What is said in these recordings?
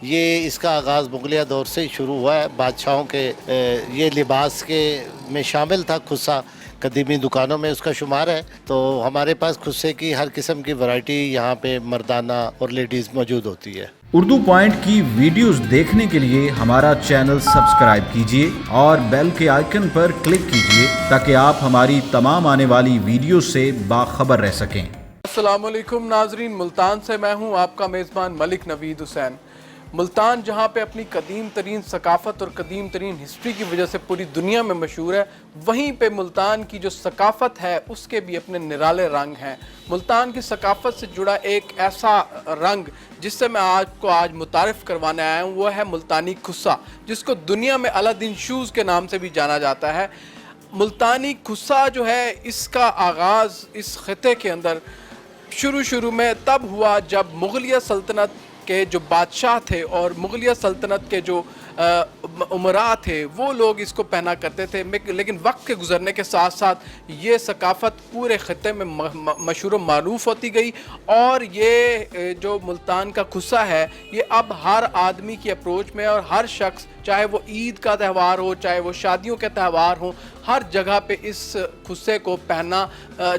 یہ اس کا آغاز مغلیہ دور سے ہی شروع ہوا ہے. بادشاہوں کے یہ لباس کے میں شامل تھا. خصہ قدیمی دکانوں میں اس کا شمار ہے. تو ہمارے پاس خصے کی ہر قسم کی ورائٹی یہاں پہ مردانہ اور لیڈیز موجود ہوتی ہے. اردو پوائنٹ کی ویڈیوز دیکھنے کے لیے ہمارا چینل سبسکرائب کیجیے اور بیل کے آئیکن پر کلک کیجیے تاکہ آپ ہماری تمام آنے والی ویڈیوز سے باخبر رہ سکیں. السلام علیکم ناظرین، ملتان سے میں ہوں آپ کا میزبان ملک نوید حسین. ملتان جہاں پہ اپنی قدیم ترین ثقافت اور قدیم ترین ہسٹری کی وجہ سے پوری دنیا میں مشہور ہے، وہیں پہ ملتان کی جو ثقافت ہے اس کے بھی اپنے نرالے رنگ ہیں. ملتان کی ثقافت سے جڑا ایک ایسا رنگ جس سے میں آپ کو آج متعارف کروانے آیا ہوں وہ ہے ملتانی خصہ، جس کو دنیا میں الادین شوز کے نام سے بھی جانا جاتا ہے. ملتانی خصہ جو ہے اس کا آغاز اس خطے کے اندر شروع میں تب ہوا جب مغلیہ سلطنت کے جو بادشاہ تھے اور مغلیہ سلطنت کے جو امراء تھے وہ لوگ اس کو پہنا کرتے تھے. لیکن وقت کے گزرنے کے ساتھ ساتھ یہ ثقافت پورے خطے میں مشہور و معروف ہوتی گئی، اور یہ جو ملتان کا خصہ ہے یہ اب ہر آدمی کی اپروچ میں، اور ہر شخص چاہے وہ عید کا تہوار ہو چاہے وہ شادیوں کے تہوار ہوں، ہر جگہ پہ اس خصے کو پہنا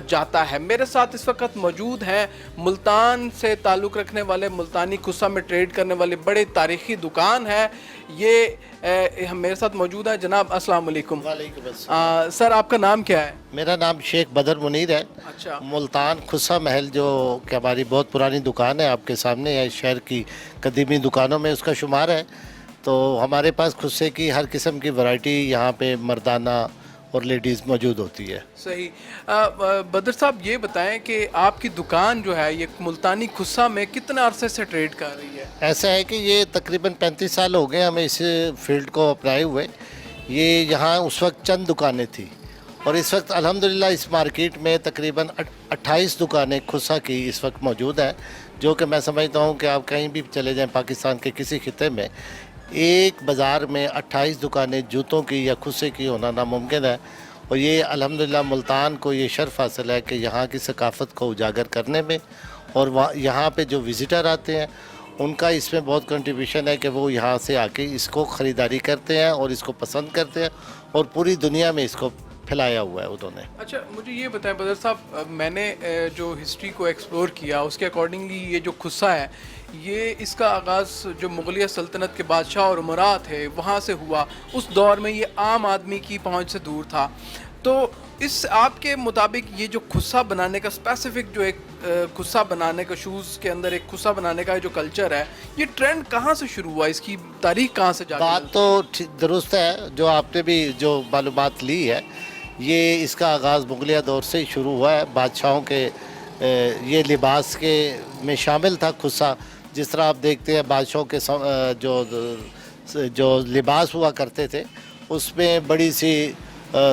جاتا ہے. میرے ساتھ اس وقت موجود ہیں ملتان سے تعلق رکھنے والے، ملتانی خصہ میں ٹریڈ کرنے والے بڑے تاریخی دکان ہے یہ میرے ساتھ موجود ہے. جناب السلام علیکم. وعلیکم السلام. سر آپ کا نام کیا ہے؟ میرا نام شیخ بدر منیر ہے. اچھا. ملتان خصہ محل جو کہ ہماری بہت پرانی دکان ہے آپ کے سامنے ہے، شہر کی قدیمی دکانوں میں اس کا شمار ہے. تو ہمارے پاس خصے کی ہر قسم کی ورائٹی یہاں پہ مردانہ اور لیڈیز موجود ہوتی ہے. صحیح. بدر صاحب یہ بتائیں کہ آپ کی دکان جو ہے یہ ملتانی خصہ میں کتنے عرصے سے ٹریڈ کر رہی ہے؟ ایسا ہے کہ یہ تقریباً 35 سال ہو گئے ہمیں اس فیلڈ کو اپنائے ہوئے. یہ یہاں اس وقت چند دکانیں تھیں، اور اس وقت الحمدللہ اس مارکیٹ میں تقریباً 28 دکانیں خصہ کی اس وقت موجود ہیں، جو کہ میں سمجھتا ہوں کہ آپ کہیں بھی چلے جائیں پاکستان کے کسی خطے میں ایک بازار میں 28 دکانیں جوتوں کی یا خصے کی ہونا ناممکن ہے. اور یہ الحمدللہ ملتان کو یہ شرف حاصل ہے کہ یہاں کی ثقافت کو اجاگر کرنے میں، اور یہاں پہ جو وزٹر آتے ہیں ان کا اس میں بہت کنٹریبیوشن ہے کہ وہ یہاں سے آ کے اس کو خریداری کرتے ہیں اور اس کو پسند کرتے ہیں، اور پوری دنیا میں اس کو پھیلایا ہوا ہے انہوں نے. اچھا مجھے یہ بتائیں بدر صاحب، میں نے جو ہسٹری کو ایکسپلور کیا اس کے اکارڈنگلی یہ جو خصہ ہے یہ اس کا آغاز جو مغلیہ سلطنت کے بادشاہ اور امراء تھے وہاں سے ہوا. اس دور میں یہ عام آدمی کی پہنچ سے دور تھا. تو اس آپ کے مطابق یہ جو خصہ بنانے کا اسپیسیفک جو ایک خصہ بنانے کا شوز کے اندر ایک خصہ بنانے کا جو کلچر ہے یہ ٹرینڈ کہاں سے شروع ہوا؟ اس کی تاریخ کہاں سے جاتی ہے؟ بات تو درست ہے جو آپ نے بھی جو معلومات لی ہے. یہ اس کا آغاز مغلیہ دور سے ہی شروع ہوا ہے. بادشاہوں کے یہ لباس کے میں شامل تھا خصہ. جس طرح آپ دیکھتے ہیں بادشاہوں کے جو لباس ہوا کرتے تھے اس میں بڑی سی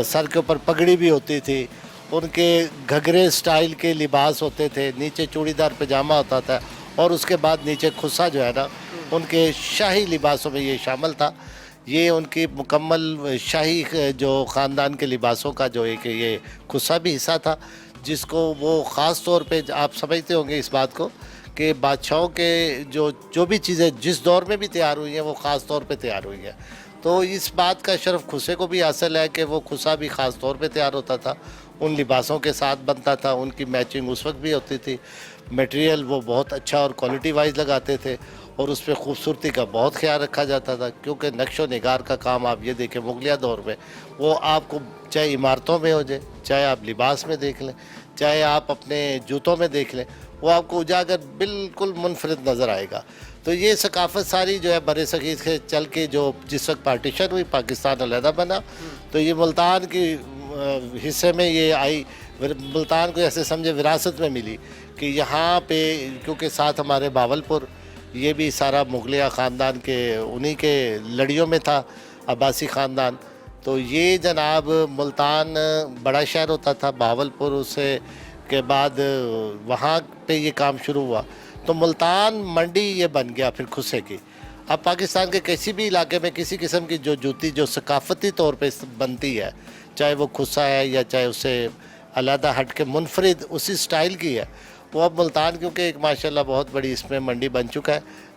سر کے اوپر پگڑی بھی ہوتی تھی، ان کے گھگھرے سٹائل کے لباس ہوتے تھے، نیچے چوڑی دار پجامہ ہوتا تھا، اور اس کے بعد نیچے خصہ جو ہے نا ان کے شاہی لباسوں میں یہ شامل تھا. یہ ان کی مکمل شاہی جو خاندان کے لباسوں کا جو ایک یہ خصہ بھی حصہ تھا، جس کو وہ خاص طور پہ آپ سمجھتے ہوں گے اس بات کو کہ بادشاہوں کے جو بھی چیزیں جس دور میں بھی تیار ہوئی ہیں وہ خاص طور پہ تیار ہوئی ہیں. تو اس بات کا شرف خصے کو بھی حاصل ہے کہ وہ خصہ بھی خاص طور پہ تیار ہوتا تھا، ان لباسوں کے ساتھ بنتا تھا، ان کی میچنگ اس وقت بھی ہوتی تھی. میٹیریل وہ بہت اچھا اور کوالٹی وائز لگاتے تھے، اور اس پہ خوبصورتی کا بہت خیال رکھا جاتا تھا. کیونکہ نقش و نگار کا کام آپ یہ دیکھیں مغلیہ دور میں وہ آپ کو چاہے عمارتوں میں ہو جائے، چاہے آپ لباس میں دیکھ لیں، چاہے آپ اپنے جوتوں میں دیکھ لیں، وہ آپ کو اجاگر بالکل منفرد نظر آئے گا. تو یہ ثقافت ساری جو ہے برِ صغیر سے چل کے جو جس وقت پارٹیشن ہوئی پاکستان علیحدہ بنا تو یہ ملتان کی حصے میں یہ آئی. ملتان کو ایسے سمجھے وراثت میں ملی کہ یہاں پہ کیونکہ ساتھ ہمارے باولپور یہ بھی سارا مغلیہ خاندان کے انہی کے لڑیوں میں تھا، عباسی خاندان. تو یہ جناب ملتان بڑا شہر ہوتا تھا، باولپور اس کے بعد وہاں پہ یہ کام شروع ہوا تو ملتان منڈی یہ بن گیا پھر خصے کی. اب پاکستان کے کسی بھی علاقے میں کسی قسم کی جو جوتی جو ثقافتی طور پہ بنتی ہے، چاہے وہ خصہ ہے یا چاہے اسے علیحدہ ہٹ کے منفرد اسی سٹائل کی ہے، وہ اب ملتان کیونکہ ایک ماشاءاللہ بہت بڑی اس میں منڈی بن چکا ہے،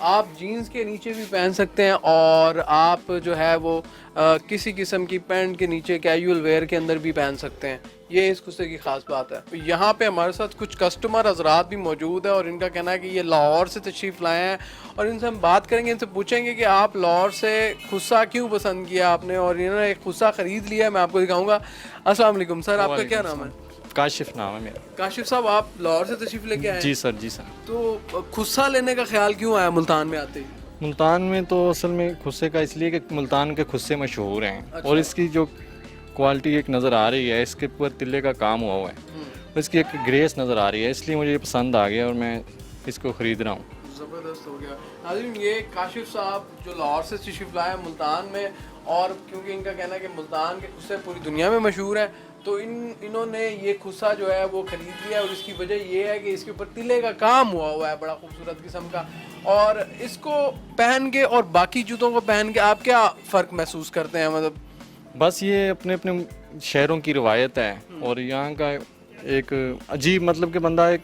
آپ جینس کے نیچے بھی پہن سکتے ہیں اور آپ جو ہے وہ کسی قسم کی پینٹ کے نیچے کیجول ویئر کے اندر بھی پہن سکتے ہیں. یہ اس خصے کی خاص بات ہے. یہاں پہ ہمارے ساتھ کچھ کسٹمر حضرات بھی موجود ہیں اور ان کا کہنا ہے کہ یہ لاہور سے تشریف لائے ہیں اور ان سے ہم بات کریں گے, ان سے پوچھیں گے کہ آپ لاہور سے خصہ کیوں پسند کیا آپ نے, اور انہوں نے ایک خصہ خرید لیا ہے. میں آپ کو دکھاؤں گا. السلام علیکم سر, آپ کا کیا نام ہے؟ کاشف نام ہے میرا. کاشف صاحب, آپ لاہور سے تشریف لے کے آئے ہیں؟ جی سر, جی سر. تو خصہ لینے کا خیال کیوں آیا ملتان میں آتے ہی؟ ملتان میں تو اصل میں خصے کا اس لیے کہ ملتان کے خصے مشہور ہیں اور اس کی جو کوالٹی ایک نظر آ رہی ہے, اس کے اوپر تلے کا کام ہوا ہے, اس کی ایک گریس نظر آ رہی ہے, اس لیے مجھے یہ پسند آ گیا اور میں اس کو خرید رہا ہوں. زبردست ہو گیا. ناظرین, یہ کاشف صاحب جو لاہور سے تشریف لائے ہیں ملتان میں, اور کیونکہ ان کا کہنا ہے کہ ملتان کے خصے پوری دنیا میں مشہور ہیں, تو انہوں نے یہ خصہ جو ہے وہ خرید لیا, اور اس کی وجہ یہ ہے کہ اس کے اوپر تلے کا کام ہوا ہے بڑا خوبصورت قسم کا. اور اس کو پہن کے اور باقی جوتوں کو پہن کے آپ کیا فرق محسوس کرتے ہیں؟ مطلب بس یہ اپنے اپنے شہروں کی روایت ہے اور یہاں کا ایک عجیب, مطلب کہ بندہ ایک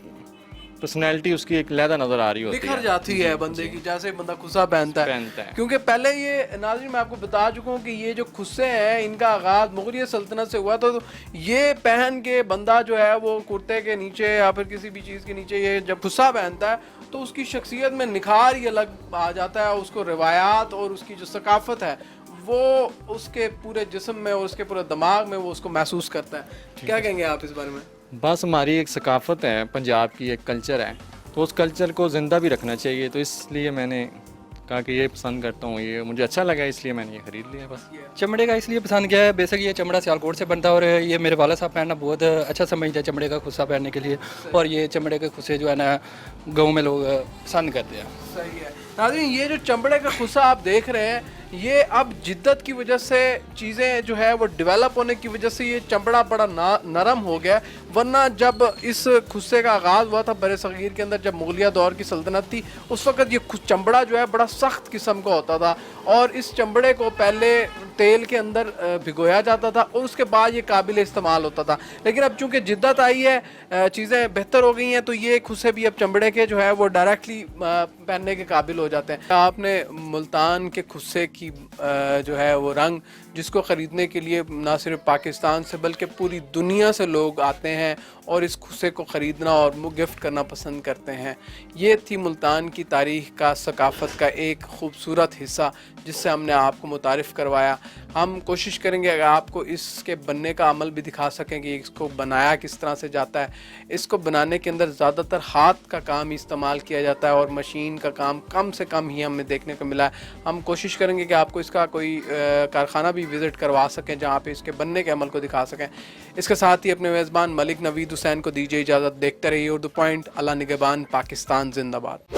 پرسنالٹی اس کی ایک علیحدہ نظر آ رہی ہوتی ہے, نکھر جاتی ہے بندے کی, جیسے بندہ خصہ پہنتا ہے. کیونکہ پہلے یہ ناظرین میں آپ کو بتا چکا ہوں کہ یہ جو خصے ہیں ان کا آغاز مغلیہ سلطنت سے ہوا, تو یہ پہن کے بندہ جو ہے وہ کرتے کے نیچے یا پھر کسی بھی چیز کے نیچے یہ جب خصہ پہنتا ہے تو اس کی شخصیت میں نکھار ہی الگ آ جاتا ہے. اس کو روایات اور اس کی جو ثقافت ہے وہ اس کے پورے جسم میں اور اس کے پورے دماغ میں وہ اس کو محسوس کرتا ہے. کیا کہیں گے آپ اس بارے میں؟ بس ہماری ایک ثقافت ہے, پنجاب کی ایک کلچر ہے, تو اس کلچر کو زندہ بھی رکھنا چاہیے, تو اس لیے میں نے کہا کہ یہ پسند کرتا ہوں, یہ مجھے اچھا لگا اس لیے میں نے یہ خرید لیا. بس چمڑے کا اس لیے پسند کیا ہے, بیسک یہ چمڑا سیالکوٹ سے بنتا ہے اور یہ میرے والد صاحب پہننا بہت اچھا سمجھتا ہے چمڑے کا خصہ پہننے کے لیے, اور یہ چمڑے کے خصے جو ہے نا گاؤں میں لوگ پسند کرتے ہیں. صحیح ہے. ناظرین, یہ جو چمڑے کا خصہ آپ دیکھ رہے ہیں یہ اب جدت کی وجہ سے چیزیں جو ہے وہ ڈیولپ ہونے کی وجہ سے یہ چمڑا بڑا نرم ہو گیا, ورنہ جب اس خصے کا آغاز ہوا تھا بر صغیر کے اندر, جب مغلیہ دور کی سلطنت تھی, اس وقت یہ چمڑا جو ہے بڑا سخت قسم کا ہوتا تھا, اور اس چمڑے کو پہلے تیل کے اندر بھگویا جاتا تھا اور اس کے بعد یہ قابل استعمال ہوتا تھا. لیکن اب چونکہ جدت آئی ہے, چیزیں بہتر ہو گئی ہیں, تو یہ خصے بھی اب چمڑے کے جو ہے وہ ڈائریکٹلی پہننے کے قابل ہو جاتے ہیں. آپ نے ملتان کے خصے کی جو ہے وہ رنگ, جس کو خریدنے کے لیے نہ صرف پاکستان سے بلکہ پوری دنیا سے لوگ آتے ہیں اور اس خصے کو خریدنا اور گفٹ کرنا پسند کرتے ہیں. یہ تھی ملتان کی تاریخ کا, ثقافت کا ایک خوبصورت حصہ جس سے ہم نے آپ کو متعارف کروایا. ہم کوشش کریں گے اگر آپ کو اس کے بننے کا عمل بھی دکھا سکیں کہ اس کو بنایا کس طرح سے جاتا ہے. اس کو بنانے کے اندر زیادہ تر ہاتھ کا کام استعمال کیا جاتا ہے اور مشین کا کام کم سے کم ہی ہمیں دیکھنے کو ملا ہے. ہم کوشش کریں گے کہ آپ کو اس کا کوئی کارخانہ بھی وزٹ کروا سکیں جہاں پہ اس کے بننے کے عمل کو دکھا سکیں. اس کے ساتھ ہی اپنے میزبان ملک نوید حسین کو دیجیے اجازت. دیکھتے رہیے اردو پوائنٹ. اللہ نگہبان. پاکستان زندہ باد.